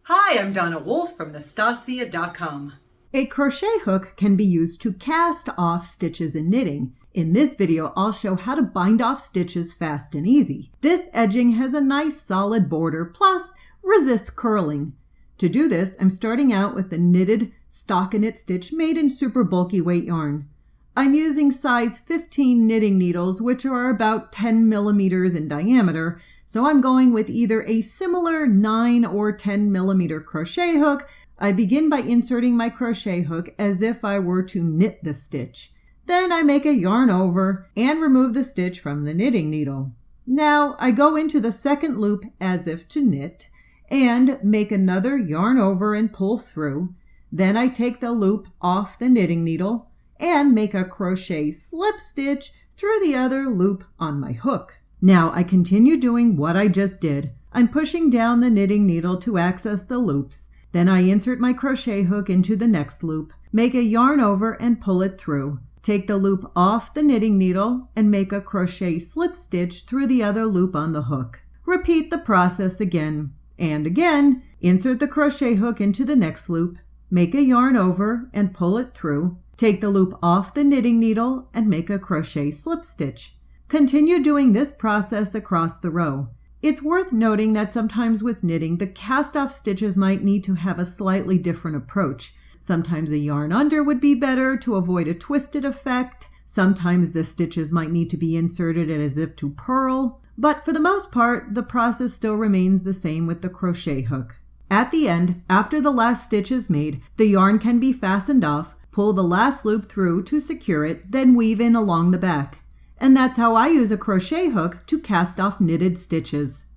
Hi, I'm Donna Wolfe from Naztazia.com. A crochet hook can be used to cast off stitches in knitting. In this video, I'll show how to bind off stitches fast and easy. This edging has a nice solid border, plus resists curling. To do this, I'm starting out with the knitted stockinette stitch made in super bulky weight yarn. I'm using size 15 knitting needles, which are about 10 millimeters in diameter, so I'm going with either a similar 9 or 10 millimeter crochet hook. I begin by inserting my crochet hook as if I were to knit the stitch. Then I make a yarn over and remove the stitch from the knitting needle. Now I go into the second loop as if to knit and make another yarn over and pull through. Then I take the loop off the knitting needle and make a crochet slip stitch through the other loop on my hook. Now I continue doing what I just did. I'm pushing down the knitting needle to access the loops. Then I insert my crochet hook into the next loop, make a yarn over and pull it through. Take the loop off the knitting needle and make a crochet slip stitch through the other loop on the hook. Repeat the process again and again. Insert the crochet hook into the next loop, make a yarn over and pull it through. Take the loop off the knitting needle and make a crochet slip stitch. Continue doing this process across the row. It's worth noting that sometimes with knitting, the cast-off stitches might need to have a slightly different approach. Sometimes a yarn under would be better to avoid a twisted effect. Sometimes the stitches might need to be inserted as if to purl. But for the most part, the process still remains the same with the crochet hook. At the end, after the last stitch is made, the yarn can be fastened off, pull the last loop through to secure it, then weave in along the back. And that's how I use a crochet hook to cast off knitted stitches.